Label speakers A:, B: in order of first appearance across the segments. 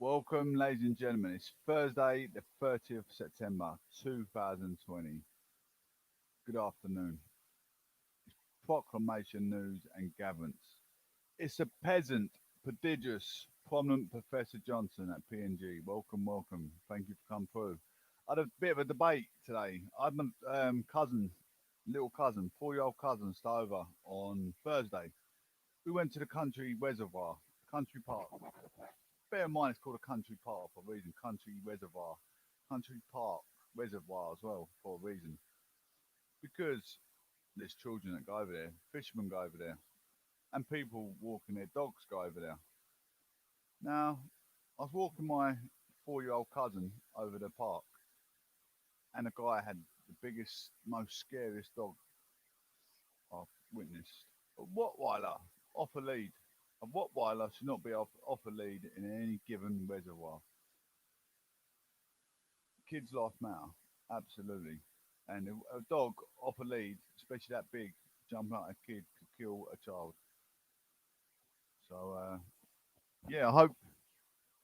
A: Welcome, ladies and gentlemen. It's Thursday, the 30th of September, 2020. Good afternoon. Proclamation news and governance. It's a peasant, prodigious, prominent Professor Johnson at PNG. Welcome, welcome. Thank you for coming through. I had a bit of a debate today. I had my cousin, little cousin, 4-year-old cousin, stay over on Thursday. We went to the country reservoir, country park. Bear in mind, it's called a country park for a reason. Country reservoir, country park reservoir as well for a reason. Because there's children that go over there, fishermen go over there, and people walking their dogs go over there. Now, I was walking my 4-year-old cousin over the park, and a guy had the biggest, most scariest dog I've witnessed. A Rottweiler off a lead. A Rottweiler should not be off a lead in any given reservoir. Kids' life matter, absolutely. And a dog off a lead, especially that big, jumping at a kid could kill a child. So yeah, I hope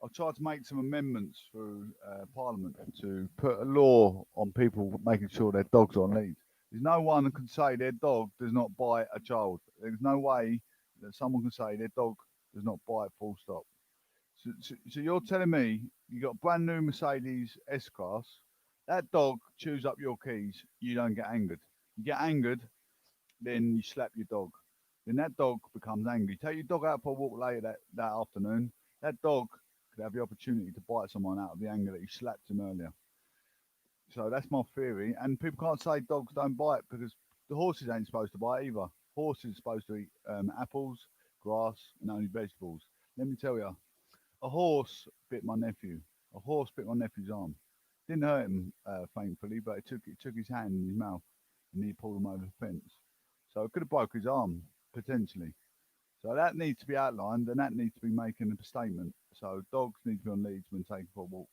A: I'll try to make some amendments through Parliament to put a law on people making sure their dogs are on leads. There's no one that can say their dog does not bite a child. There's no way that someone can say their dog does not bite full stop. So you're telling me you got a brand new Mercedes S Class, that dog chews up your keys, you don't get angered. You get angered, then you slap your dog. Then that dog becomes angry. Take your dog out for a walk later that afternoon. That dog could have the opportunity to bite someone out of the anger that you slapped him earlier. So that's my theory. And people can't say dogs don't bite because the horses ain't supposed to bite either. Horses are supposed to eat apples, grass, and only vegetables. Let me tell you, a horse bit my nephew. A horse bit my nephew's arm. Didn't hurt him, thankfully, but it took his hand in his mouth and he pulled him over the fence. So it could have broke his arm potentially. So that needs to be outlined, and that needs to be making a statement. So dogs need to be on leads when taken for a walk.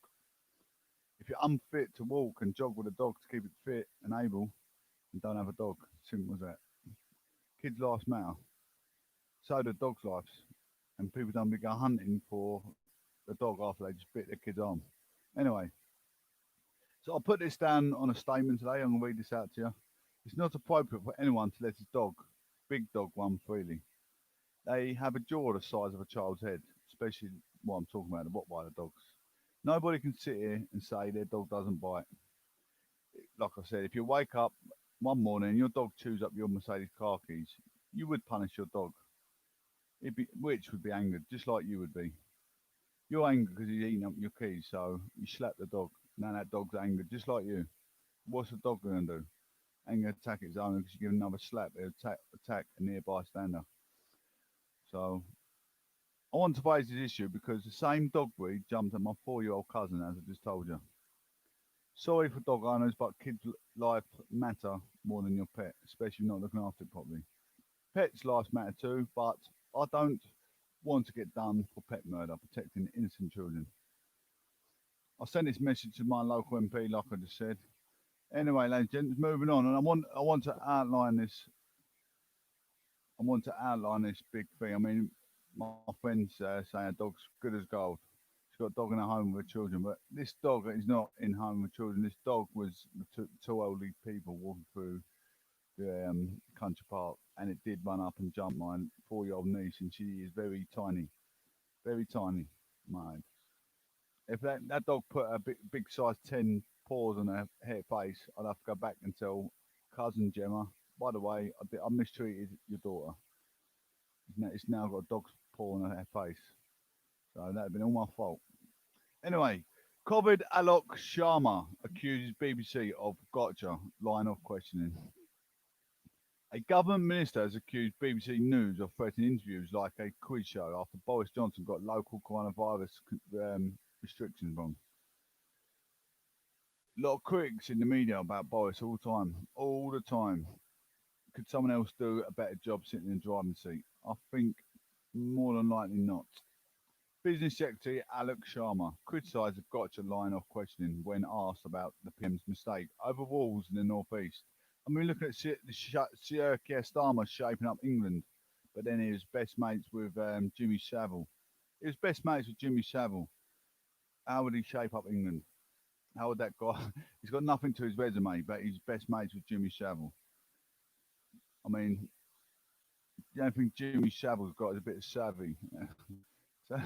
A: If you're unfit to walk and jog with a dog to keep it fit and able, then don't have a dog. Simple as that. Kids' lives matter. So do dogs' lives. And people don't be go hunting for the dog after they just bit their kid's arm. Anyway, so I'll put this down on a statement today. I'm going to read this out to you. It's not appropriate for anyone to let his dog, big dog, run freely. They have a jaw the size of a child's head, especially what I'm talking about, the Rottweiler dogs. Nobody can sit here and say their dog doesn't bite. Like I said, if you wake up one morning and your dog chews up your Mercedes car keys, you would punish your dog, which would be angered, just like you would be. You're angry because he's eating up your keys, so you slap the dog. Now that dog's angered, just like you. What's the dog going to do? Ain't going to attack its owner because you give another slap, it'll attack a nearby stander. So I want to raise this issue because the same dog breed jumped at my 4-year-old cousin, as I just told you. Sorry for dog owners, but kids' life matter more than your pet, especially not looking after it properly. Pets' lives matter too, but I don't want to get done for pet murder, protecting innocent children. I sent this message to my local MP, like I just said. Anyway, ladies and gents, moving on, and I want to outline this. I want to outline this big thing. I mean, my friends say a dog's good as gold. She's got a dog in her home with her children, but this dog is not in home with children. This dog was two elderly people walking through the country park, and it did run up and jump my 4-year-old niece, and she is very tiny, mind. If that dog put a big size 10 paws on her hair face, I'd have to go back and tell cousin Gemma, by the way, I mistreated your daughter. It's now got a dog's paw on her face. So that'd been all my fault. Anyway, Kovid Alok Sharma accuses BBC of gotcha line of questioning. A government minister has accused BBC News of threatening interviews like a quiz show after Boris Johnson got local coronavirus restrictions wrong. A lot of critics in the media about Boris all the time. Could someone else do a better job sitting in the driving seat? I think more than likely not. Business Secretary Alok Sharma criticised the gotcha line of questioning when asked about the PM's mistake over walls in the northeast. I mean, looking at Sir Keir Starmer shaping up England, but then he was best mates with Jimmy Savile. He was best mates with Jimmy Savile. How would he shape up England? How would that guy? He's got nothing to his resume, but he's best mates with Jimmy Savile. I mean, the only thing Jimmy Savile's got is a bit of savvy. So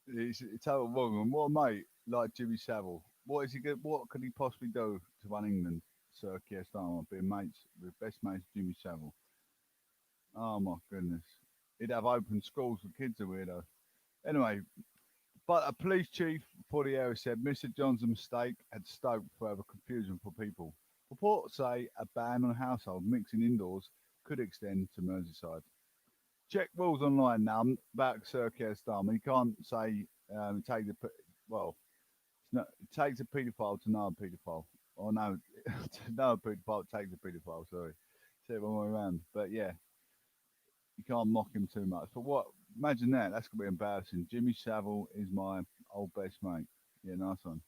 A: it's total wrong. And what a mate like Jimmy Savile. What is he good? What could he possibly do to run England? Sir Keir Starmer being mates with best mates Jimmy Savile. Oh my goodness. He'd have open schools for kids, a weirdo. Anyway, but a police chief for the area said Mr. Johnson's mistake had stoked further confusion for people. Reports say a ban on household mixing indoors could extend to Merseyside. Check rules online now about Sir Keir Starmer. You can't say take the well. It's not, it takes a paedophile to know a paedophile, or no, to know a paedophile takes a paedophile. Sorry, say it one way around. But yeah, you can't mock him too much. But what? Imagine that. That's gonna be embarrassing. Jimmy Savile is my old best mate. Yeah, nice one.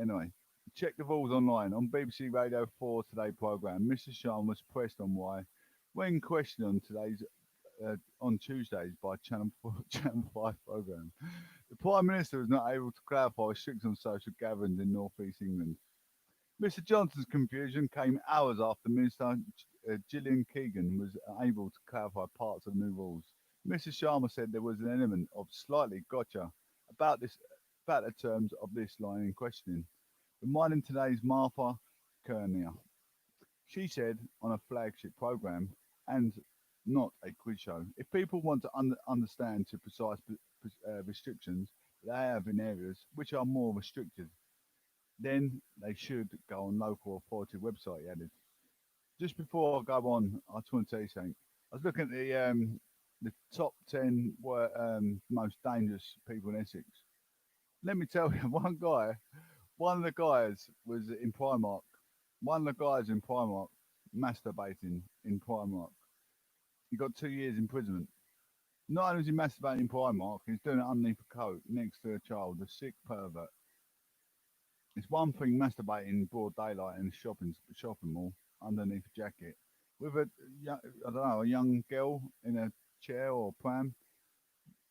A: Anyway, check the rules online on BBC Radio 4 Today programme. Mr. Sharma was pressed on why, when questioned on today's on Tuesdays by Channel 4, Channel 5 programme, the Prime Minister was not able to clarify restrictions on social gatherings in North East England. Mr. Johnson's confusion came hours after Minister Gillian Keegan was able to clarify parts of the new rules. Mr. Sharma said there was an element of slightly gotcha about this about the terms of this line in questioning, reminding today's Martha Kernia. She said on a flagship programme and not a quiz show, if people want to understand to precise restrictions they have in areas which are more restricted, then they should go on local authority website, he added. Just before I go on, I just want to tell you something. I was looking at the top 10 most dangerous people in Essex. Let me tell you, one of the guys was in Primark. One of the guys in Primark masturbating in Primark. He got 2 years imprisonment. Not only was he masturbating in Primark, he's doing it underneath a coat next to a child, a sick pervert. It's one thing masturbating in broad daylight in a shopping mall underneath a jacket with I don't know, a young girl in a chair or pram.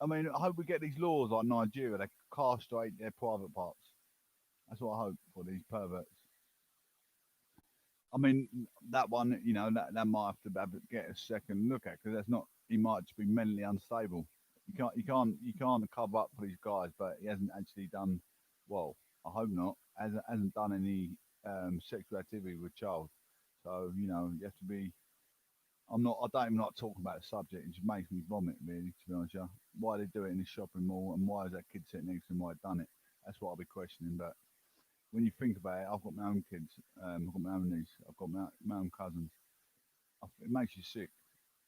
A: I mean, I hope we get these laws like Nigeria. They castrate their private parts. That's what I hope for these perverts. I mean, that one, that might get a second look at because that's not. He might just be mentally unstable. You can't cover up for these guys, but he hasn't actually done. Well, I hope not. Hasn't done any sexual activity with child. So you have to be. I'm not. I don't even like talking about the subject. It just makes me vomit, really. To be honest, yeah. Why they do it in the shopping mall, and why is that kid sitting next to him? Why done it? That's what I'll be questioning. But when you think about it, I've got my own kids. I've got my own niece. I've got my own cousins. It makes you sick.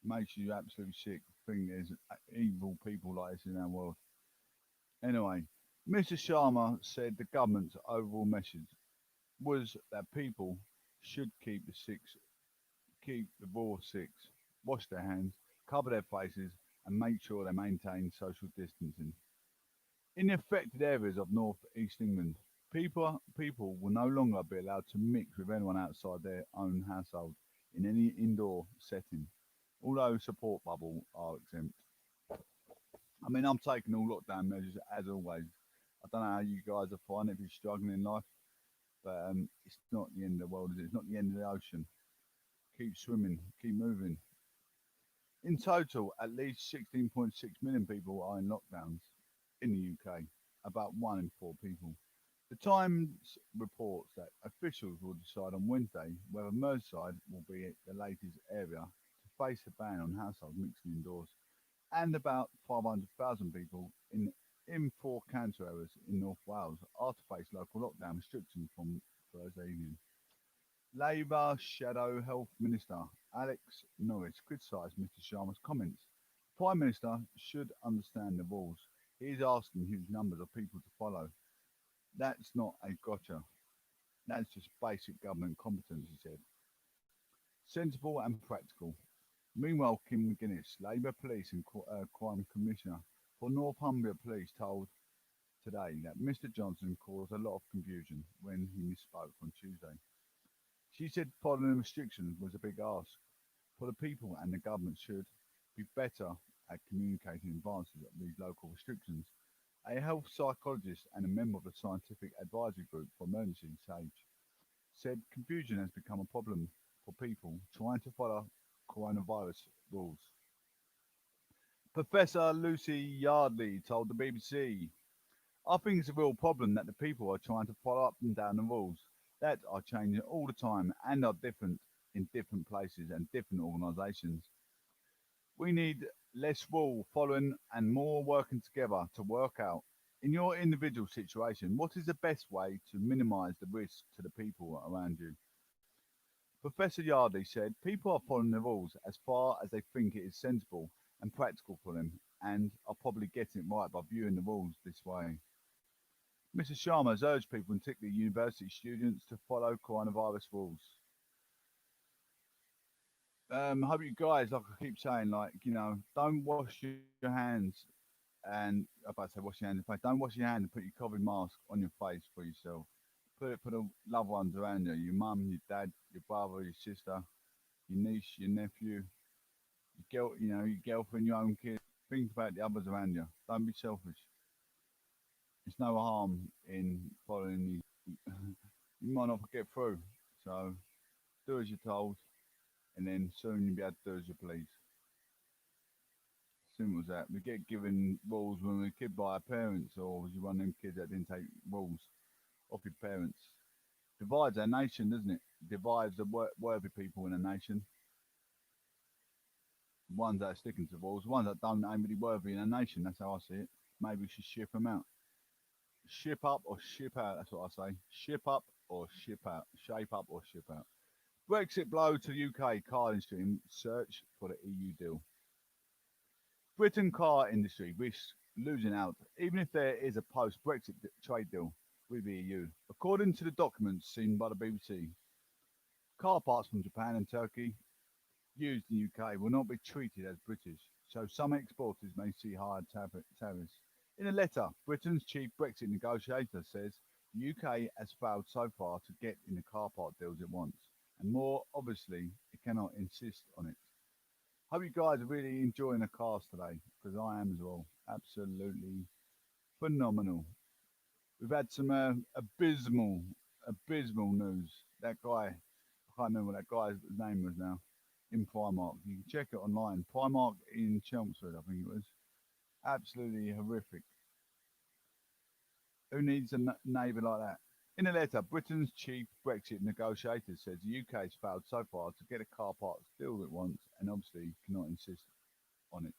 A: It makes you absolutely sick. Think there's evil people like this in our world. Anyway, Mr. Sharma said the government's overall message was that people should keep the raw six, wash their hands, cover their faces, and make sure they maintain social distancing. In the affected areas of North East England, people will no longer be allowed to mix with anyone outside their own household in any indoor setting, although support bubble are exempt. I mean, I'm taking all lockdown measures as always. I don't know how you guys are finding it if you're struggling in life, but it's not the end of the world, is it? It's not the end of the ocean. Keep swimming, keep moving. In total, at least 16.6 million people are in lockdowns in the UK, about 1 in 4 people. The Times reports that officials will decide on Wednesday whether Merseyside will be the latest area to face a ban on household mixing indoors, and about 500,000 people in 4 cancer areas in North Wales are to face local lockdown restrictions from Thursday evening. Labour Shadow Health Minister Alex Norris criticised Mr Sharma's comments. The Prime Minister should understand the rules. He is asking huge numbers of people to follow. That's not a gotcha. That's just basic government competence, he said. Sensible and practical. Meanwhile, Kim McGuinness, Labour Police and Crime Commissioner for Northumbria Police, told today that Mr Johnson caused a lot of confusion when he misspoke on Tuesday. She said following restrictions was a big ask, for the people and the government should be better at communicating advances of these local restrictions. A health psychologist and a member of the Scientific Advisory Group for Emergency SAGE, said confusion has become a problem for people trying to follow coronavirus rules. Professor Lucy Yardley told the BBC, I think it's a real problem that the people are trying to follow up and down the rules that are changing all the time and are different in different places and different organisations. We need less rule following and more working together to work out, in your individual situation, what is the best way to minimise the risk to the people around you. Professor Yardley said people are following the rules as far as they think it is sensible and practical for them, and are probably getting it right by viewing the rules this way. Mr. Sharma has urged people, and particularly university students, to follow coronavirus rules. Hope you guys, like I keep saying, don't wash your hands and I'm about to say wash your hands and face. Don't wash your hand and put your COVID mask on your face for yourself. Put it for the loved ones around you, your mum, your dad, your brother, your sister, your niece, your nephew, your girlfriend, your own kids. Think about the others around you. Don't be selfish. There's no harm in following you. You might not get through. So do as you're told, and then soon you'll be able to do as you please. Simple as that. We get given rules when we're a kid by our parents, or was you one of them kids that didn't take rules off your parents? Divides our nation, doesn't it? Divides the worthy people in a nation. The ones that are sticking to the rules, the ones that don't ain't really worthy in a nation. That's how I see it. Maybe we should ship them out. Ship up or ship out. That's what I say. Ship up or ship out. Shape up or ship out. Brexit blow to the UK car industry in search for the EU deal. Britain car industry risks losing out even if there is a post-Brexit trade deal with the EU. According to the documents seen by the BBC, car parts from Japan and Turkey used in the UK will not be treated as British, so some exporters may see higher tariffs. In a letter, Britain's chief Brexit negotiator says the UK has failed so far to get in the car part deals it wants, and more obviously, it cannot insist on it. Hope you guys are really enjoying the cast today, because I am as well. Absolutely phenomenal. We've had some abysmal news. That guy, I can't remember what that guy's name was now, in Primark. You can check it online. Primark in Chelmsford, I think it was. Absolutely horrific. Who needs a neighbour like that? In a letter, Britain's chief Brexit negotiator says the UK has failed so far to get a car parts deal it wants and obviously cannot insist on it.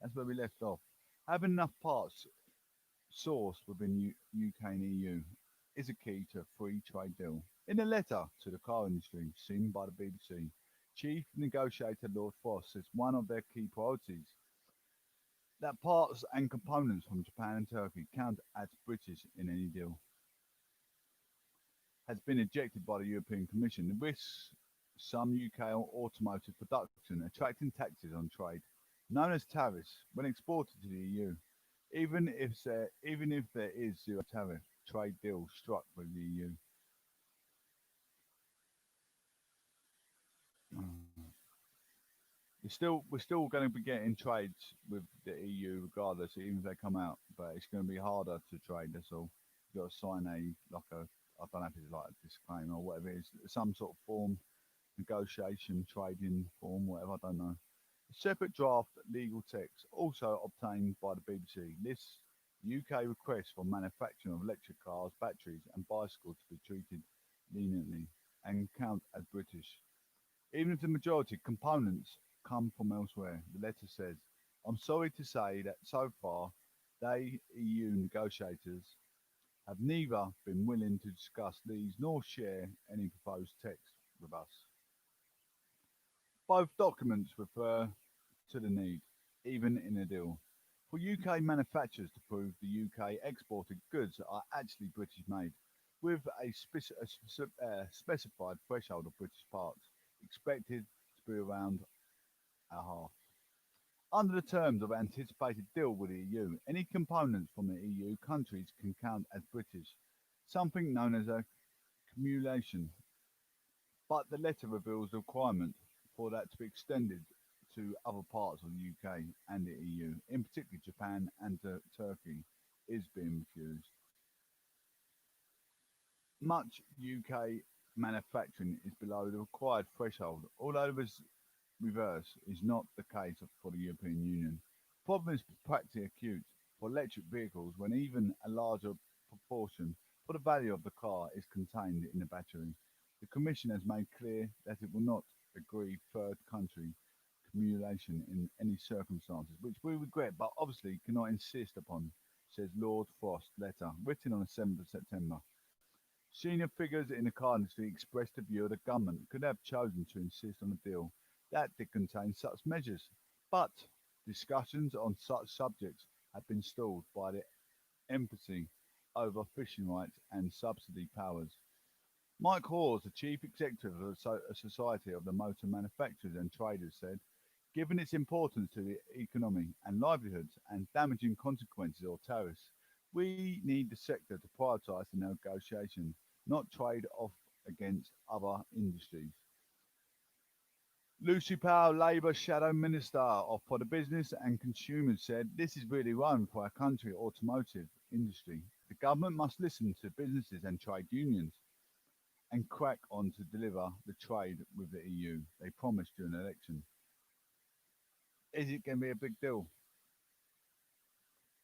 A: That's where we left off. Having enough parts sourced within UK and EU is a key to a free trade deal. In a letter to the car industry seen by the BBC, Chief Negotiator Lord Frost says one of their key priorities that parts and components from Japan and Turkey count as British in any deal has been ejected by the European Commission. The risks some UK automotive production attracting taxes on trade, known as tariffs, when exported to the EU, even if there is zero tariff trade deal struck with the EU. We're still going to be getting trades with the EU regardless, even if they come out. But it's going to be harder to trade. That's all. You've got to sign I don't know if it's like a disclaimer or whatever it is, some sort of form, negotiation, trading form, whatever. I don't know. A separate draft legal text, also obtained by the BBC, lists UK requests for manufacturing of electric cars, batteries, and bicycles to be treated leniently and count as British. Even if the majority components come from elsewhere, the letter says, I'm sorry to say that so far, they EU negotiators have neither been willing to discuss these nor share any proposed text with us. Both documents refer to the need, even in a deal, for UK manufacturers to prove the UK exported goods are actually British made, with a specified threshold of British parts expected to be around a half. Under the terms of anticipated deal with the EU, any components from the EU countries can count as British, something known as a cumulation. But the letter reveals the requirement for that to be extended to other parts of the UK and the EU, in particular Japan and Turkey. is being refused. Much UK manufacturing is below the required threshold, although this reverse is not the case for the European Union. The problem is practically acute for electric vehicles when even a larger proportion for the value of the car is contained in the battery. The Commission has made clear that it will not agree third country accumulation in any circumstances, which we regret but obviously cannot insist upon, says Lord Frost's letter, written on the 7th of September. Senior figures in the car industry expressed the view the government could have chosen to insist on a deal that did contain such measures, but discussions on such subjects have been stalled by the empathy over fishing rights and subsidy powers. Mike Hawes, the chief executive of the Society of the Motor Manufacturers and Traders, said, given its importance to the economy and livelihoods and damaging consequences of tariffs, we need the sector to prioritise the negotiation, not trade off against other industries. Lucy Powell, Labour Shadow Minister for the Business and Consumers, said, this is really wrong for our country automotive industry. The government must listen to businesses and trade unions and crack on to deliver the trade with the EU they promised during the election. Is it going to be a big deal?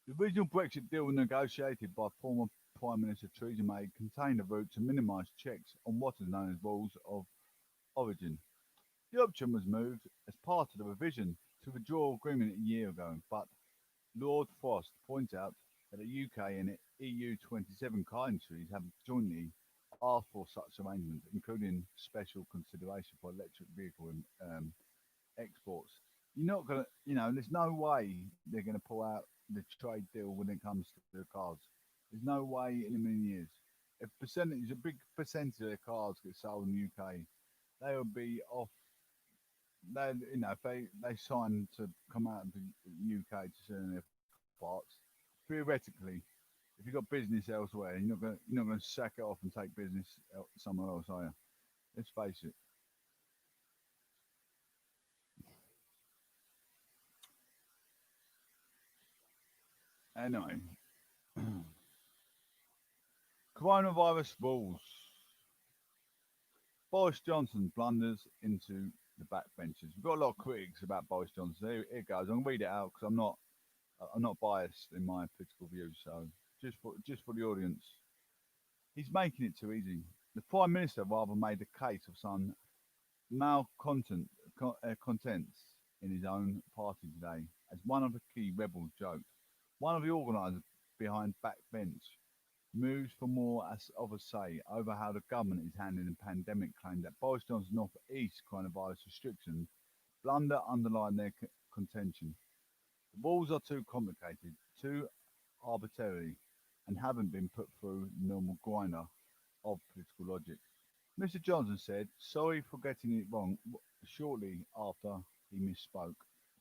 A: The original Brexit deal negotiated by former Prime Minister Theresa May contained a route to minimise checks on what is known as rules of origin. The option was moved as part of the revision to the withdrawal agreement a year ago, but Lord Frost points out that the UK and the EU 27 car industries have jointly asked for such arrangements, including special consideration for electric vehicle exports. You're not going to, there's no way they're going to pull out the trade deal when it comes to the cars. There's no way in a million years. If a big percentage of their cars get sold in the UK, they will be off. If they sign to come out of the UK to sell their parts, theoretically, if you've got business elsewhere, you're not going to sack it off and take business somewhere else, are you? Let's face it. Anyway, coronavirus rules. Boris Johnson blunders into the backbenchers. We've got a lot of critics about Boris Johnson. Here it goes. I'm gonna read it out because I'm not biased in my political views. So just for the audience, he's making it too easy. The Prime Minister rather made the case of some contents in his own party today, as one of the key rebels joked. One of the organisers behind Backbench moves for more of a say over how the government is handling the pandemic, claimed that Boris Johnson's North East coronavirus restrictions blunder underline their contention. The rules are too complicated, too arbitrary, and haven't been put through the normal grinder of political logic. Mr. Johnson said sorry for getting it wrong shortly after he misspoke.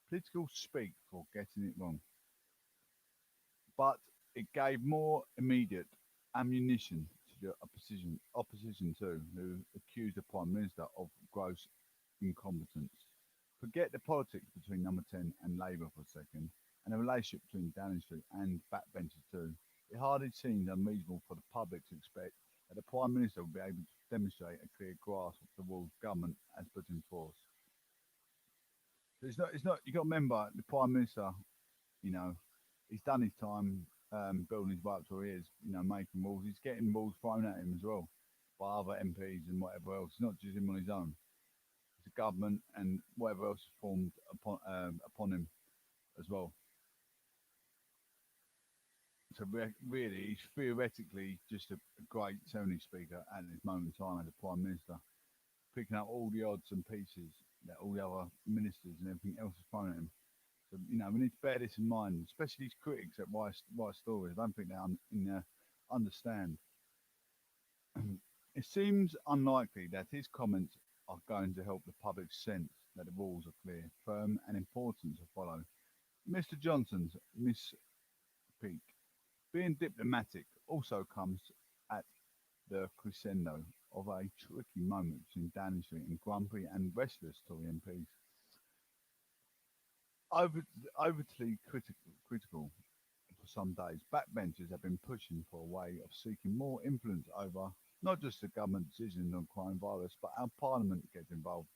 A: Political speak for getting it wrong. But it gave more immediate ammunition to the opposition too, who accused the Prime Minister of gross incompetence. Forget the politics between Number 10 and Labour for a second, and the relationship between Downing Street and backbenchers too. It hardly seems unreasonable for the public to expect that the Prime Minister will be able to demonstrate a clear grasp of the rules government has put in force. So it's not. You got to remember the Prime Minister. You know, he's done his time building his way up to where he is. Making rules. He's getting rules thrown at him as well by other MPs and whatever else. It's not just him on his own. It's the government and whatever else is formed upon him as well. So really, he's theoretically just a great Tony speaker at this moment in time as a Prime Minister, picking up all the odds and pieces that all the other ministers and everything else is thrown at him. So, we need to bear this in mind, especially these critics that write stories. I don't think they understand. It seems unlikely that his comments are going to help the public sense that the rules are clear, firm, and important to follow. Mr. Johnson's misspeak, being diplomatic, also comes at the crescendo of a tricky moment between Downing Street and grumpy and restless Tory MPs. Over, overtly critical for some days, backbenchers have been pushing for a way of seeking more influence over not just the government decisions on coronavirus, but how Parliament gets involved.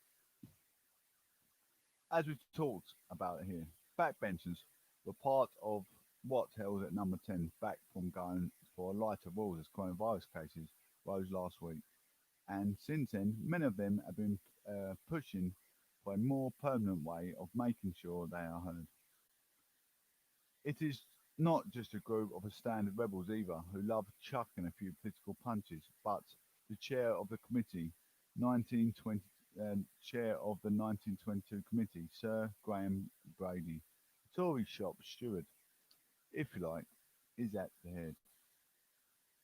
A: As we've talked about here, backbenchers were part of what held at number 10 back from going for lighter rules as coronavirus cases rose last week. And since then, many of them have been pushing for a more permanent way of making sure they are heard. It is not just a group of standard rebels either, who love chucking a few political punches, but the chair of the committee, 1920, chair of the 1922 committee, Sir Graham Brady, Tory shop steward, if you like, is at the head.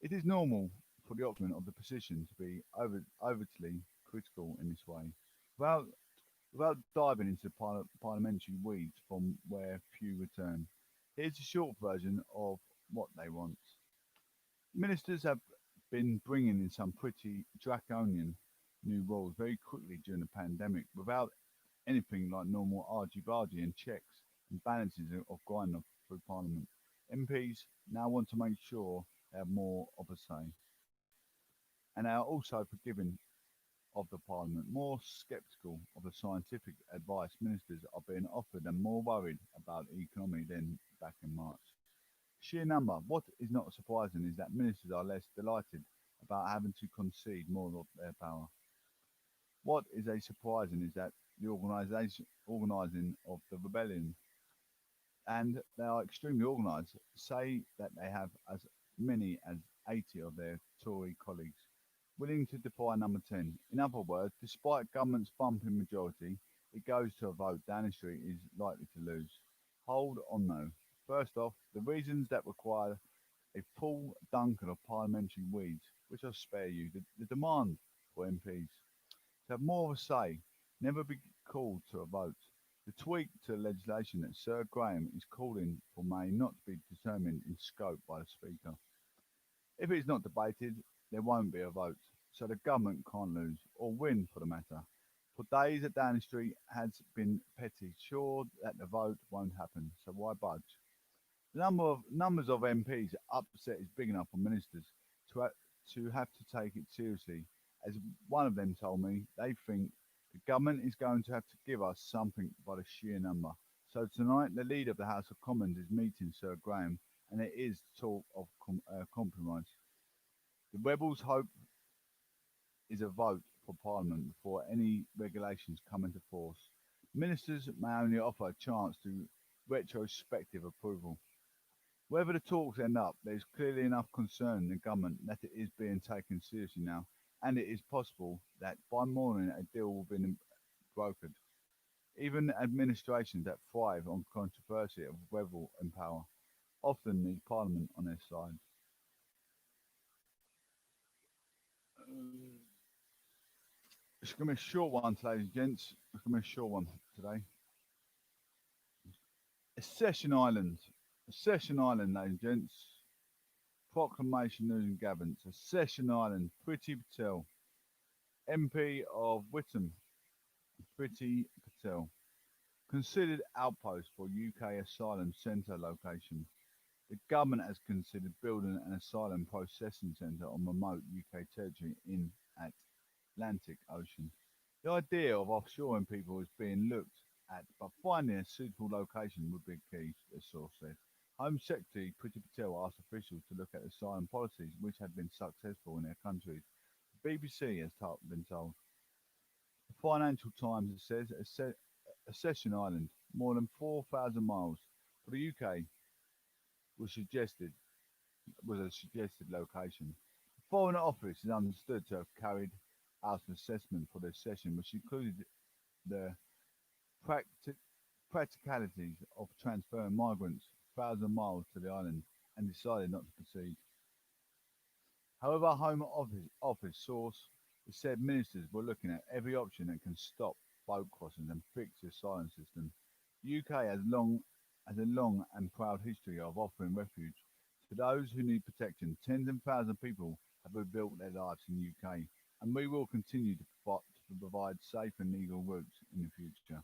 A: It is normal for the occupant of the position to be overtly critical in this way, without, without diving into parliamentary weeds from where few return. Here's a short version of what they want. Ministers have been bringing in some pretty draconian new rules very quickly during the pandemic without anything like normal argy-bargy and checks and balances of grinding through Parliament. MPs now want to make sure they have more of a say, and they are also forgiving of the Parliament, more sceptical of the scientific advice ministers are being offered and more worried about the economy than back in March. Sheer number. What is not surprising is that ministers are less delighted about having to concede more of their power. What is a surprising is that the organising of the rebellion, and they are extremely organised, say that they have as many as 80 of their Tory colleagues willing to defy number 10. In other words, despite government's bumping majority, it goes to a vote Downing Street is likely to lose. Hold on though. First off, the reasons that require a full dunking of parliamentary weeds, which I'll spare you, the demand for MPs to have more of a say, never be called to a vote. The tweak to legislation that Sir Graham is calling for may not be determined in scope by the Speaker. If it is not debated, there won't be a vote, so the government can't lose, or win for the matter. For days at Downing Street has been petty, sure that the vote won't happen, so why budge? The numbers of MPs upset is big enough for ministers to have to take it seriously. As one of them told me, they think the government is going to have to give us something by the sheer number. So tonight, the leader of the House of Commons is meeting Sir Graham, and there is talk of compromise. The rebels' hope is a vote for Parliament before any regulations come into force. Ministers may only offer a chance to retrospective approval. Wherever the talks end up, there is clearly enough concern in the government that it is being taken seriously now, and it is possible that by morning a deal will be brokered. Even administrations that thrive on controversy of rebel in power often need Parliament on their side. It's going to be a short one today, ladies and gents. It's going to be a short one today. Accession Island. Accession Island, ladies and gents. Proclamation News and Gavins. Accession Island. Priti Patel, MP of Whittam. Priti Patel. Considered outpost for UK asylum centre location. The government has considered building an asylum processing centre on remote UK territory in Atlantic Ocean. The idea of offshoring people is being looked at, but finding a suitable location would be key, the source said. Home Secretary Priti Patel asked officials to look at asylum policies which had been successful in their countries. The BBC has been told. The Financial Times says Accession Island, more than 4,000 miles for the UK, was a suggested location. The Foreign Office is understood to have carried out an assessment for the session, which included the practicalities of transferring migrants 1,000 miles to the island and decided not to proceed. However, a Home Office source has said ministers were looking at every option that can stop boat crossings and fix the asylum system. The UK has a long and proud history of offering refuge to those who need protection. Tens of thousands of people have rebuilt their lives in the UK, and we will continue to provide safe and legal routes in the future.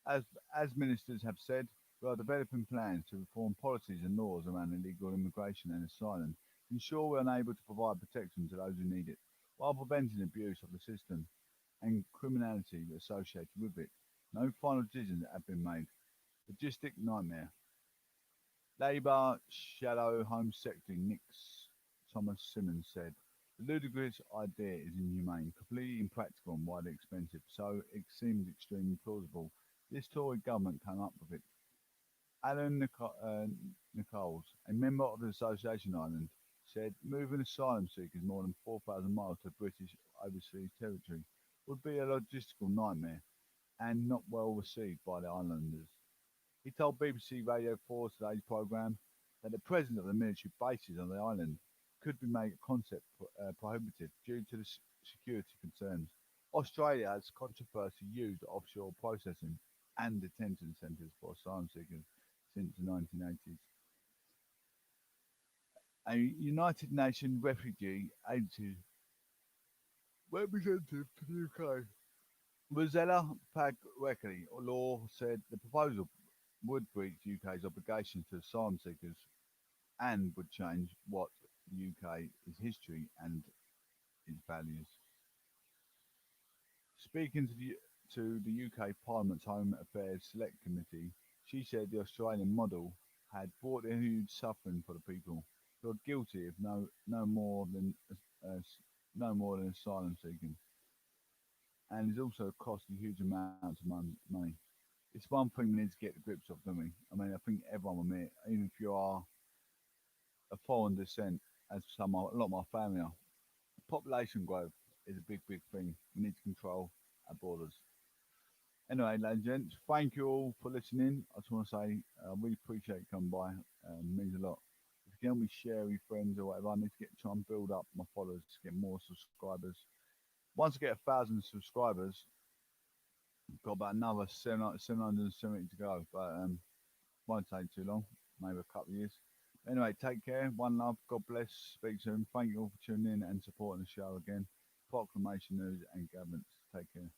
A: As ministers have said, We are developing plans to reform policies and laws around illegal immigration and asylum to ensure we are able to provide protection to those who need it, while preventing abuse of the system and criminality associated with it. No final decisions have been made. Logistic nightmare. Labour Shadow Home Secretary Nick Thomas Simmons said, "The ludicrous idea is inhumane, completely impractical and widely expensive, so it seems extremely plausible. This Tory government came up with it." Alan Nichols, a member of the Association Island, said moving asylum seekers more than 4,000 miles to British overseas territory would be a logistical nightmare and not well received by the islanders. He told BBC Radio 4 today's programme that the presence of the military bases on the island could be made a concept prohibitive due to the security concerns. Australia has controversially used offshore processing and detention centres for asylum seekers since the 1980s. A United Nations Refugee Agency representative to the UK, Rosella Pagwecki Law, said the proposal would breach UK's obligations to asylum seekers and would change what the UK is history and its values. Speaking to the UK Parliament's Home Affairs Select Committee, she said the Australian model had brought a huge suffering for the people who are guilty of uh, no more than asylum seeking, and has also cost a huge amounts of money. It's one thing we need to get to grips of, don't we? I mean, I think everyone will admit, even if you are a foreign descent, as a lot of my family are, population growth is a big, big thing. We need to control our borders. Anyway, ladies and gents, thank you all for listening. I just want to say I really appreciate you coming by. It means a lot. If you can help me share with friends or whatever, I need to try and build up my followers, get more subscribers. Once I get 1,000 subscribers, I've got about another 770 to go, but won't take too long, maybe a couple of years. Anyway, take care. One love. God bless. Speak soon. Thank you all for tuning in and supporting the show again. Proclamation News and Governments. Take care.